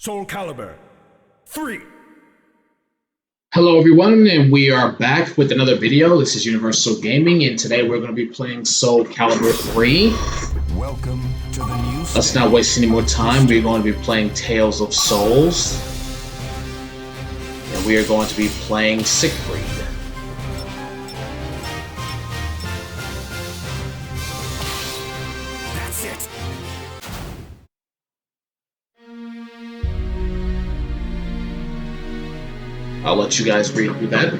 Soul Calibur 3. Hello everyone, and we are back with another video. This is Universal Gaming, and today we're going to be playing Soul Calibur 3. Welcome to the new Let's not waste any more time. We're going to be playing Tales of Souls. And we are going to be playing Siegfried. That's it. I'll let you guys read through that.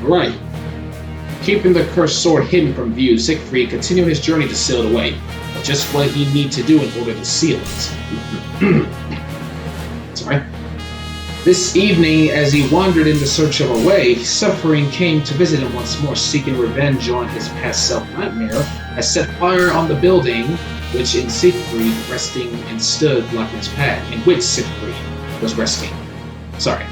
Right. Keeping the cursed sword hidden from view, Siegfried continued his journey to seal it away. But just what he need to do in order to seal it. Sorry. This evening, as he wandered in the search of a way, Suffering came to visit him once more, seeking revenge on his past self-nightmare, has set fire on the building which in Siegfried resting and stood blocking his path, in which Siegfried was resting. Sorry.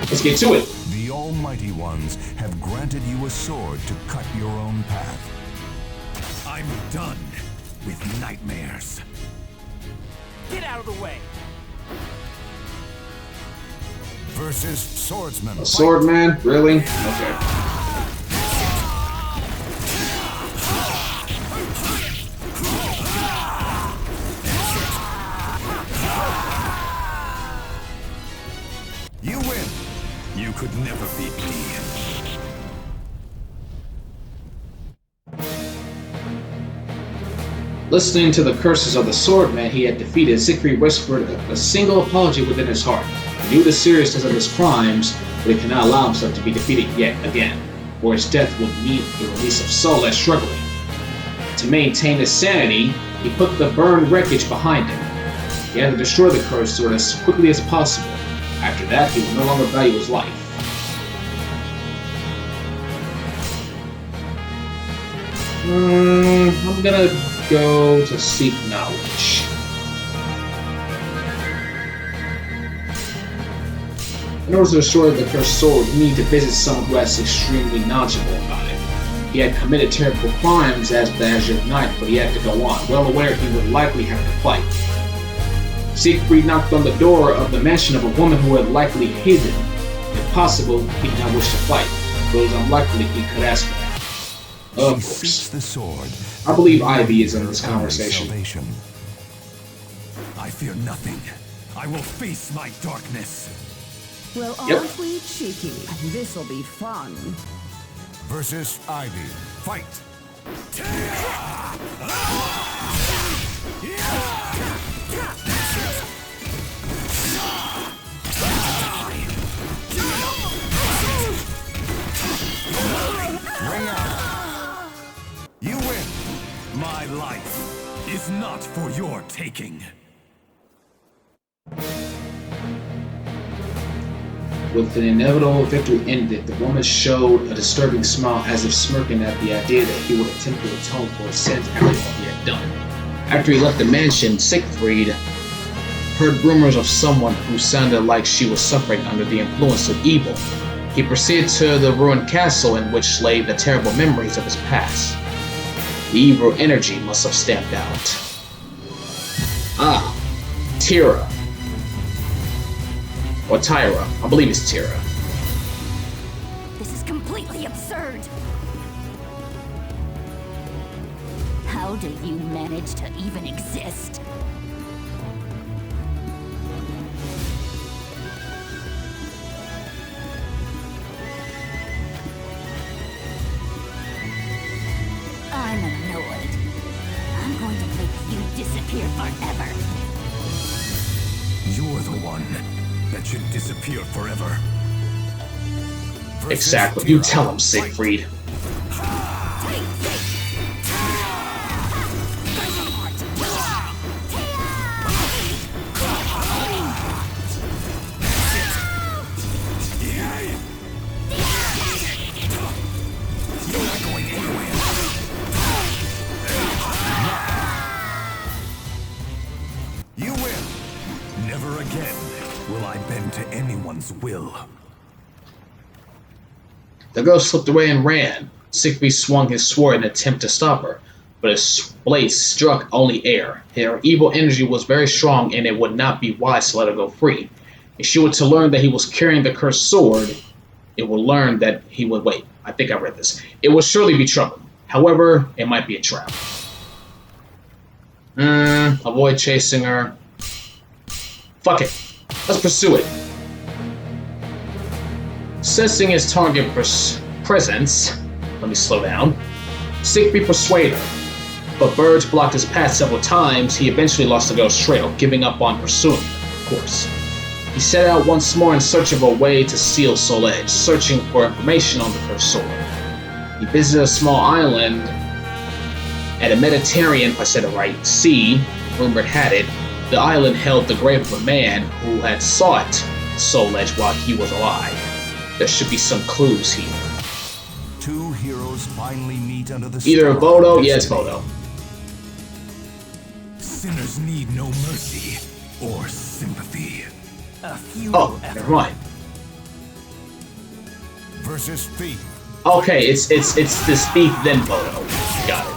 Let's get to it. The Almighty Ones have granted you a sword to cut your own path. I'm done with nightmares. Get out of the way! Versus Swordsman. A swordman? Really? Okay. You win. You could never beat me. Listening to the curses of the swordman he had defeated, Siegfried whispered a single apology within his heart. He knew the seriousness of his crimes, but he cannot allow himself to be defeated yet again, for his death would mean the release of soul as struggling. To maintain his sanity, he put the burned wreckage behind him. He had to destroy the cursed sword as quickly as possible. After that, he would no longer value his life. I'm gonna go to seek knowledge. In order to destroy the cursed sword, you need to visit someone who is extremely knowledgeable about it. He had committed terrible crimes as the Azure Knight, but he had to go on, well aware he would likely have to fight. Siegfried knocked on the door of the mansion of a woman who had likely hidden. If possible, he did not wish to fight, but it was unlikely he could ask for that. Of course. The sword. I believe Ivy is in this conversation. Salvation. I fear nothing. I will face my darkness. Well, Yep. awfully cheeky. This'll be fun. Versus Ivy. Fight. Ring out. You win. My life is not for your taking. With an inevitable victory ended, the woman showed a disturbing smile as if smirking at the idea that he would attempt to atone for his sins after all he had done. After he left the mansion, Siegfried heard rumors of someone who sounded like she was suffering under the influence of evil. He proceeded to the ruined castle in which lay the terrible memories of his past. The evil energy must have stamped out. Ah, Tyra. Or Tyra. I believe it's Tyra. This is completely absurd. How do you manage to even exist? I'm annoyed. I'm going to make you disappear forever. You're the one that should disappear forever. Exactly. You tell him, Siegfried. You win. Never again will I bend to anyone's will. The girl slipped away and ran. Siegfried swung his sword in an attempt to stop her, but his blade struck only air. Her evil energy was very strong, and it would not be wise to let her go free. If she were to learn that he was carrying the cursed sword, it would learn that he would wait. I think I read this. It would surely be trouble. However, it might be a trap. Avoid chasing her. Fuck it. Let's pursue it. Sensing his target presence, let me slow down. Siegfried persuaded her, but birds blocked his path several times. He eventually lost the girl's trail, giving up on pursuing her, of course. He set out once more in search of a way to seal Soul Edge, searching for information on the cursed sword. He visited a small island at a Mediterranean, if I said it right, sea. Rumored had it, the island held the grave of a man who had sought Soul Edge while he was alive. There should be some clues here. Two heroes finally meet under the Either star Bodo, of yes, destiny. Bodo. Sinners need no mercy or sympathy. A few Oh, never mind. Versus thief. Okay, it's this thief then Bodo. Got it.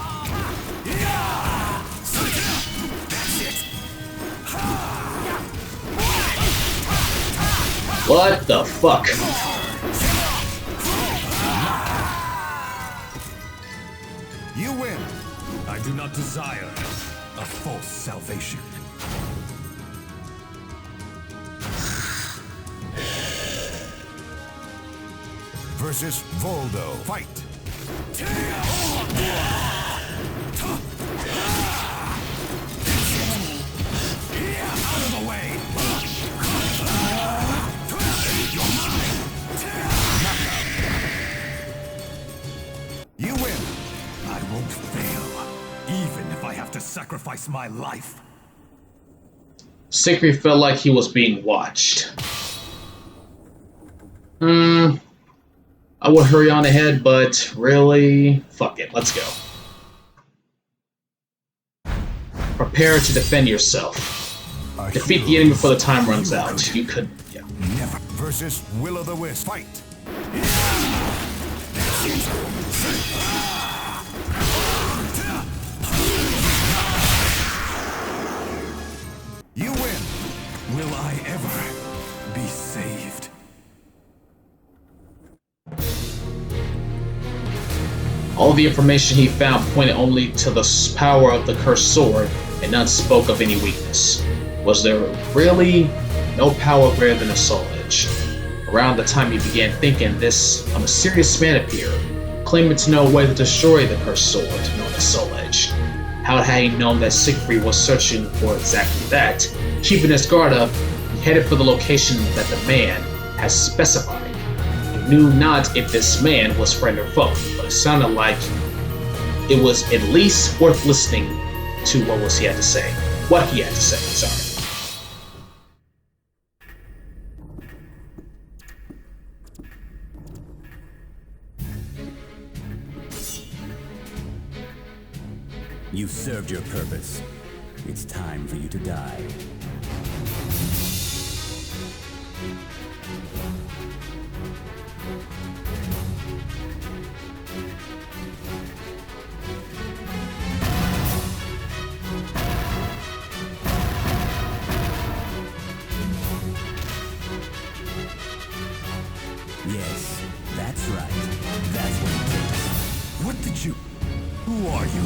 What the fuck? You win. I do not desire a false salvation. Versus Voldo. Fight. Out of the way. You win. I won't fail, even if I have to sacrifice my life. Siegfried felt like he was being watched. I would hurry on ahead, but really, fuck it, let's go. Prepare to defend yourself. Defeat the enemy before the time runs out. You could, yeah. Never. Versus Will-o'-the-Wisp. Fight. You win. Will I ever be saved? All the information he found pointed only to the power of the cursed sword, and none spoke of any weakness. Was there really no power greater than the Soul Edge? Around the time he began thinking this, a mysterious man appeared, claiming to know a way to destroy the cursed sword, known as Soul Edge. How had he known that Siegfried was searching for exactly that? Keeping his guard up, he headed for the location that the man had specified. He knew not if this man was friend or foe, but it sounded like it was at least worth listening to what he had to say. What he had to say, sorry. You've served your purpose. It's time for you to die. Yes, that's right. That's what it takes. What did you... Who are you?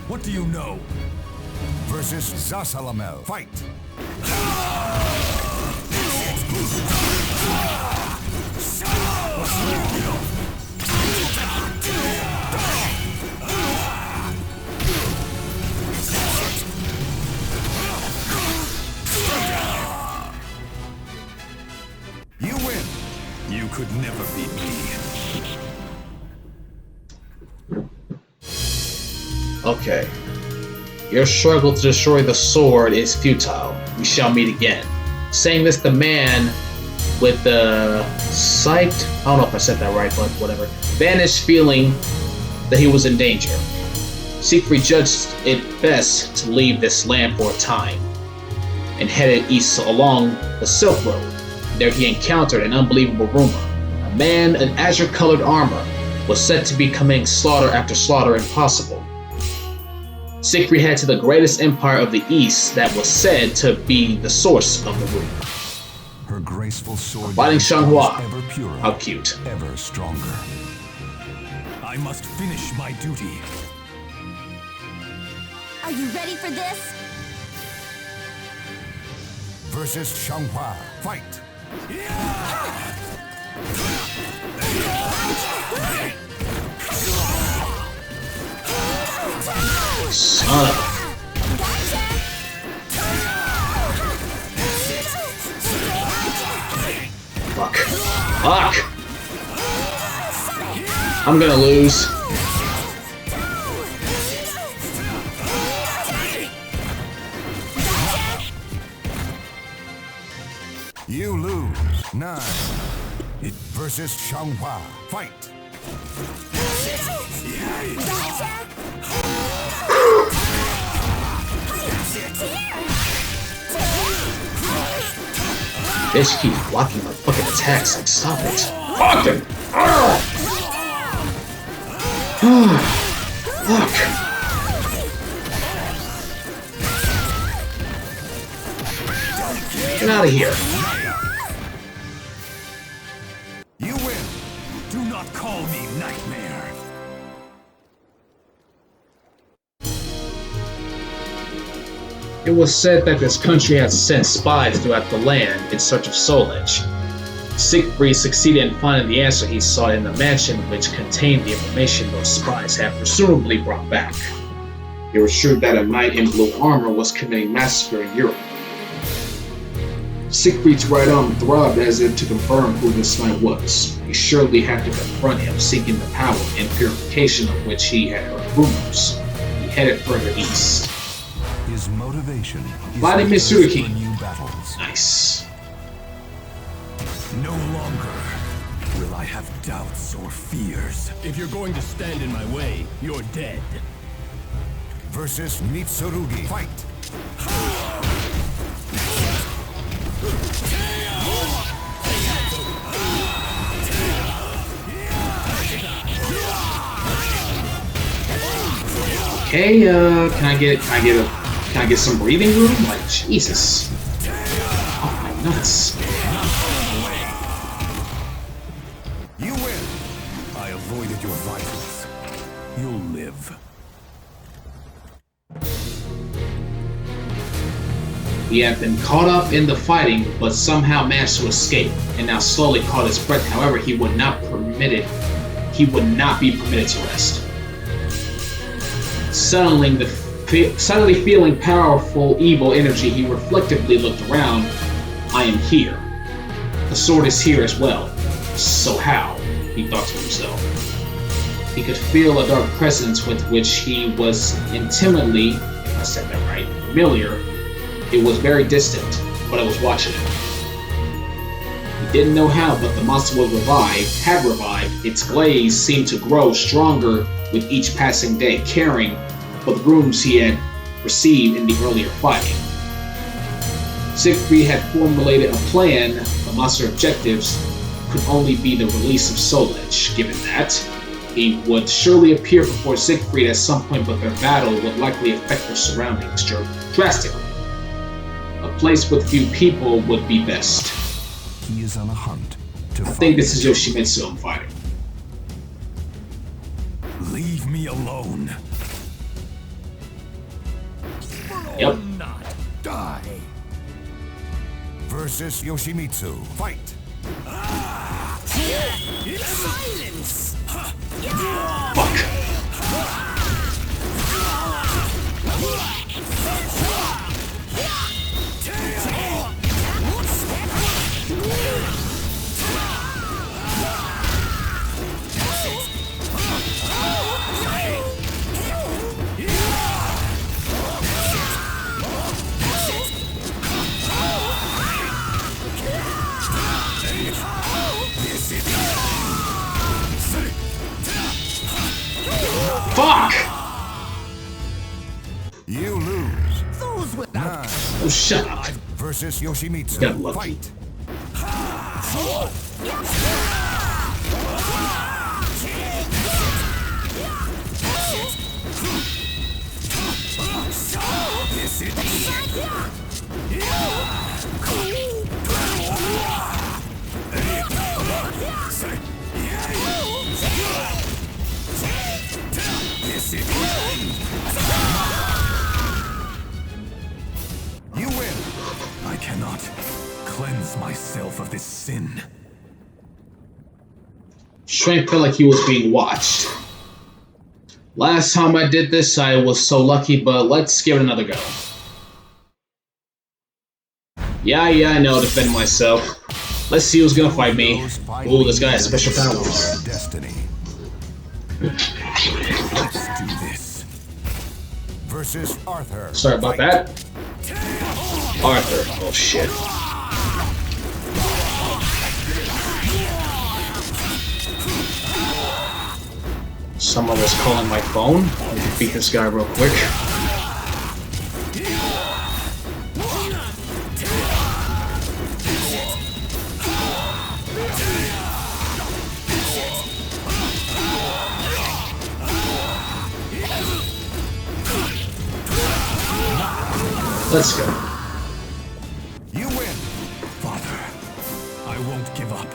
What do you know? Versus Zasalamel. Fight! You win! You could never beat me. Okay. Your struggle to destroy the sword is futile. We shall meet again. Saying this, the man with the psyched, I don't know if I said that right, but whatever, vanished, feeling that he was in danger. Siegfried judged it best to leave this land for a time and headed east along the Silk Road. There he encountered an unbelievable rumor. A man in azure-colored armor was said to be committing slaughter after slaughter impossible. Siegfried headed to the greatest empire of the East that was said to be the source of the rune. Her graceful sword Fighting Xianghua. ever purer, How cute. ever stronger. I must finish my duty. Are you ready for this? Versus Xianghua. Fight! Son of Fuck. Fuck! I'm gonna lose. You lose. 9. Versus Xianghua. Fight! Bitch keeps blocking my fucking attacks. Like, stop it. Fuck him! Fuck. Get out of here. You win. Do not call me Nightmare. It was said that this country had sent spies throughout the land in search of soul edge. Siegfried succeeded in finding the answer he sought in the mansion which contained the information those spies had presumably brought back. They were sure that a knight in blue armor was committing massacre in Europe. Siegfried's right arm throbbed as if to confirm who this knight was. He surely had to confront him, seeking the power and purification of which he had heard rumors. He headed further east. His motivation is Fighting the thirst Mitsurugi. for new battles. Nice. No longer will I have doubts or fears. If you're going to stand in my way, you're dead. Versus Mitsurugi. Fight! Okay, can I get some breathing room? Like, Jesus. Oh my nuts. You win. I avoided your vitals. You'll live. He had been caught up in the fighting, but somehow managed to escape, and now slowly caught his breath. However, he would not be permitted to rest. Suddenly feeling powerful evil energy, he reflectively looked around. I am here. The sword is here as well. So how? He thought to himself. He could feel a dark presence with which he was intimately, if I said that right, familiar. It was very distant, but I was watching it. He didn't know how, but the monster had revived. Its glaze seemed to grow stronger with each passing day, caring for the runes he had received in the earlier fighting. Siegfried had formulated a plan. The monster's objectives could only be the release of soul edge. Given that, he would surely appear before Siegfried at some point, but their battle would likely affect their surroundings drastically. A place with few people would be best. He is on a hunt to I think this is Yoshimitsu I'm fighting. Leave me alone. Yep. Not die. versus Yoshimitsu. Fight! Silence! Fuck! You lose. Those with 9 Oh, shut up. versus Yoshimitsu. Got lucky. Fight! You win! I cannot cleanse myself of this sin. Shrek felt like he was being watched. Last time I did this, I was so lucky, but let's give it another go. Yeah, I know, defend myself. Let's see who's gonna fight me. Ooh, this guy has special powers. Destiny. Let's do this. Versus Arthur. Sorry about that. Arthur. Oh shit. Someone was calling my phone. Let me beat this guy real quick. Let's go. You win. Father, I won't give up.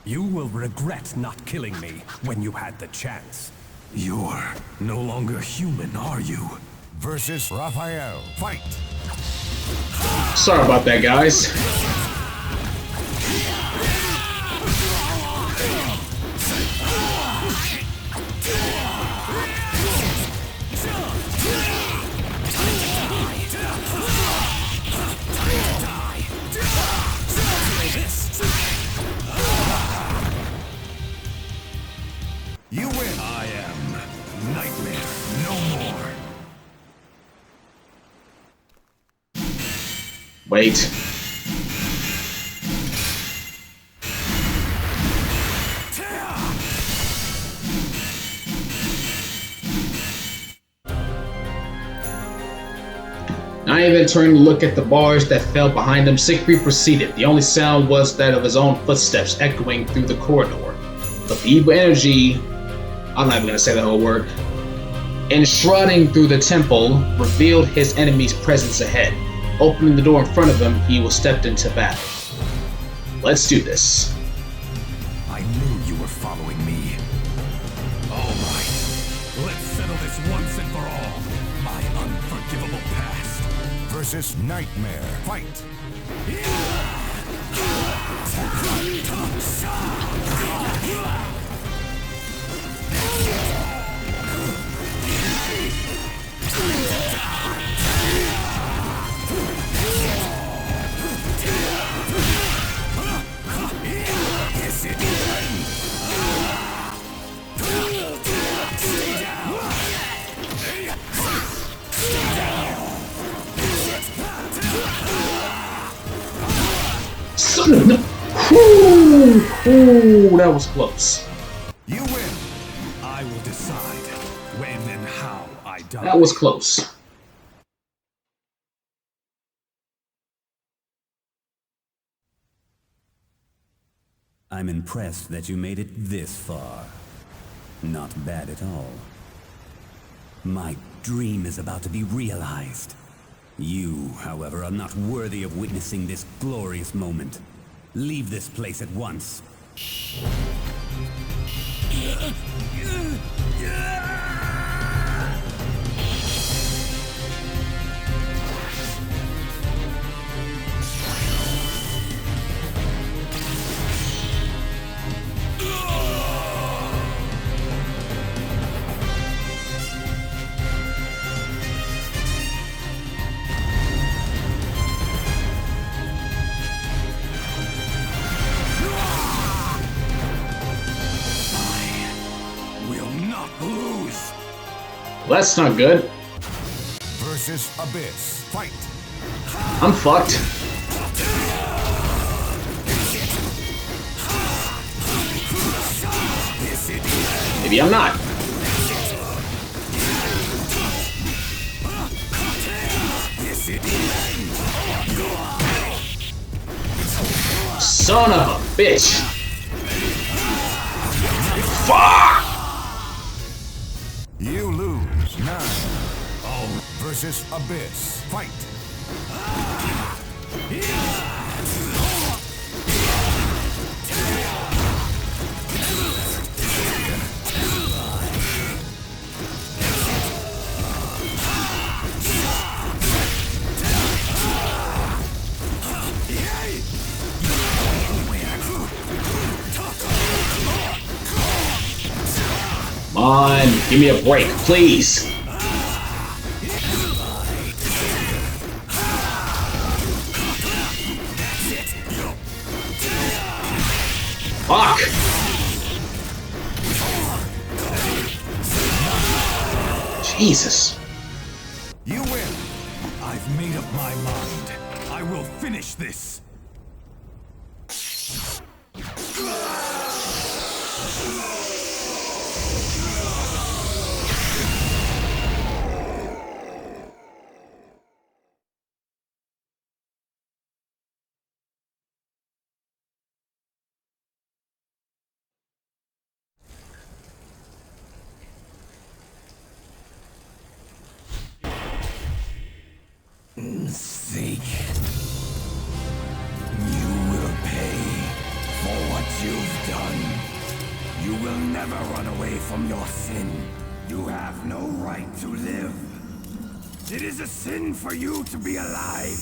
You will regret not killing me when you had the chance. You're no longer human, are you? Versus Raphael. Fight! Sorry about that, guys. You win! I am Nightmare, no more. Wait. Not even turning to look at the bars that fell behind him, Siegfried proceeded. The only sound was that of his own footsteps echoing through the corridor. But the evil energy, I'm not even gonna say the whole word, enshrouding through the temple, revealed his enemy's presence ahead. Opening the door in front of him, he was stepped into battle. Let's do this. I knew you were following me. All right, let's settle this once and for all. My unforgivable past. Versus Nightmare. Fight! Son of a... Ooh, that was close. You win! I will decide when and how I die. That was close. I'm impressed that you made it this far. Not bad at all. My dream is about to be realized. You, however, are not worthy of witnessing this glorious moment. Leave this place at once. Well, that's not good. Versus Abyss. Fight. I'm fucked. Maybe I'm not. Son of a bitch. Fuck! You lose. 9. Oh. Versus Abyss. Fight. Come on, give me a break, please. Fuck! Jesus. You win. I've made up my mind. I will finish this. Seek. You will pay for what you've done. You will never run away from your sin. You have no right to live. It is a sin for you to be alive.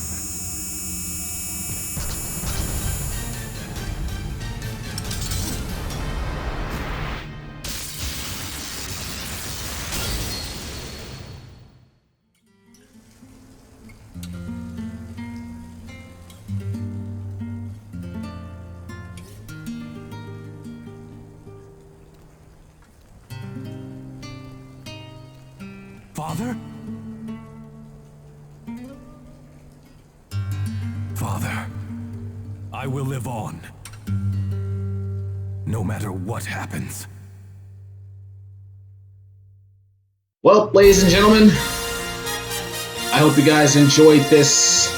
Father? Father, I will live on. No matter what happens. Well, ladies and gentlemen, I hope you guys enjoyed this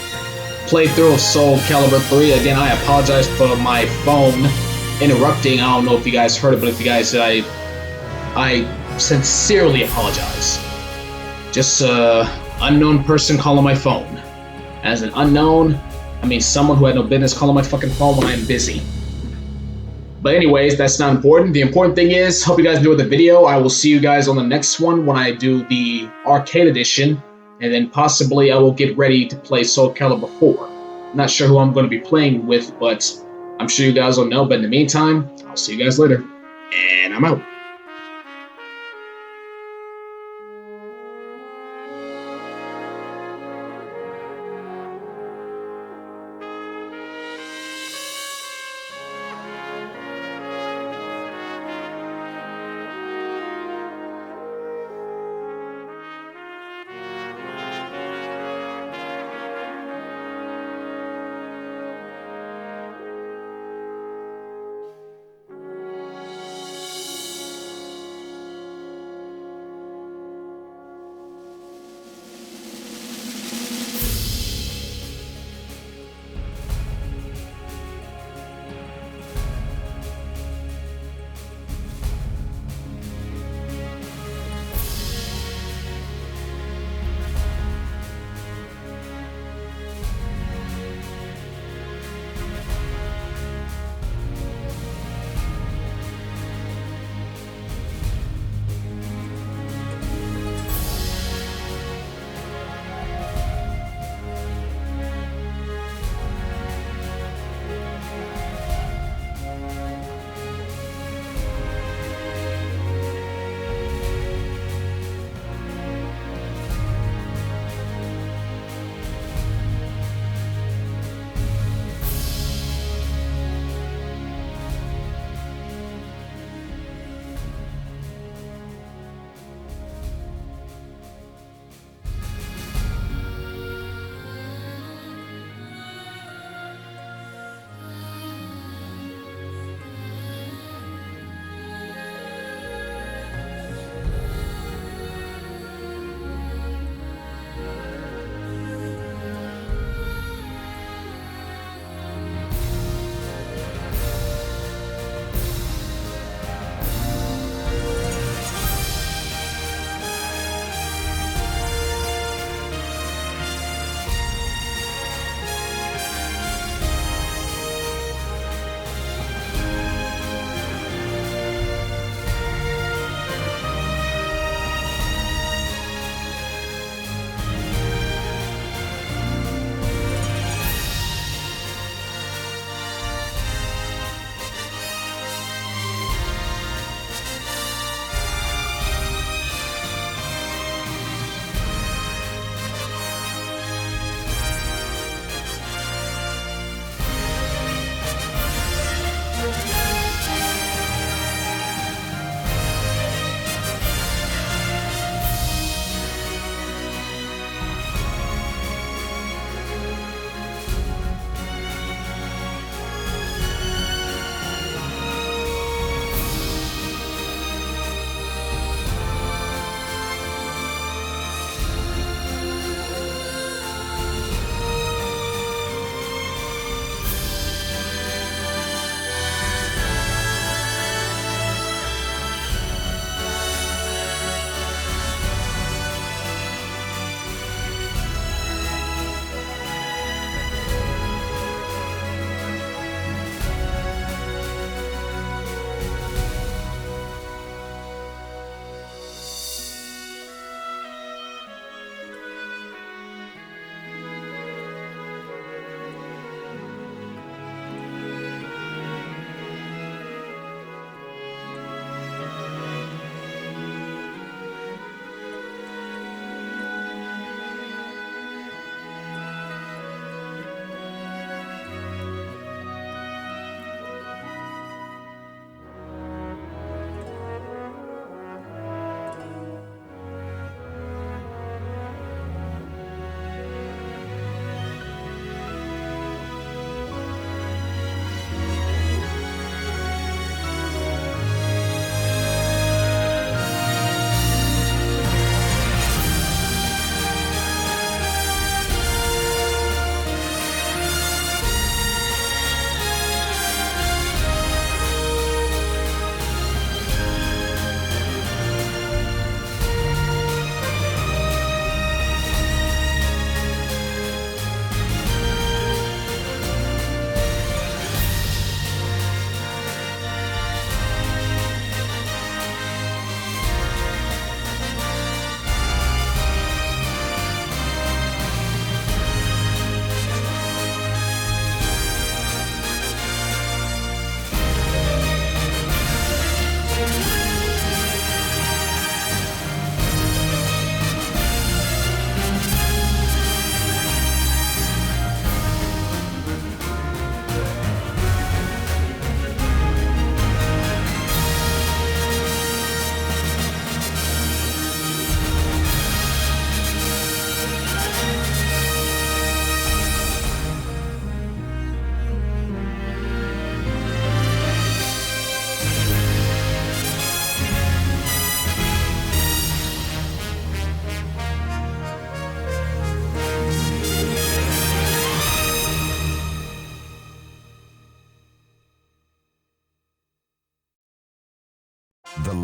playthrough of Soul Calibur 3. Again, I apologize for my phone interrupting. I don't know if you guys heard it, but if you guys did, I sincerely apologize. Just an unknown person calling my phone. As an unknown, I mean someone who had no business calling my fucking phone when I'm busy. But anyways, that's not important. The important thing is, hope you guys enjoyed the video. I will see you guys on the next one when I do the arcade edition. And then possibly I will get ready to play Soul Calibur 4. I'm not sure who I'm going to be playing with, but I'm sure you guys will know. But in the meantime, I'll see you guys later. And I'm out.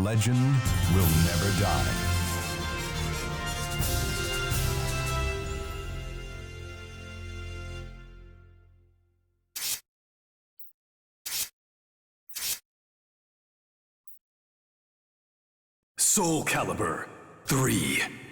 legend will never die. Soul Calibur 3.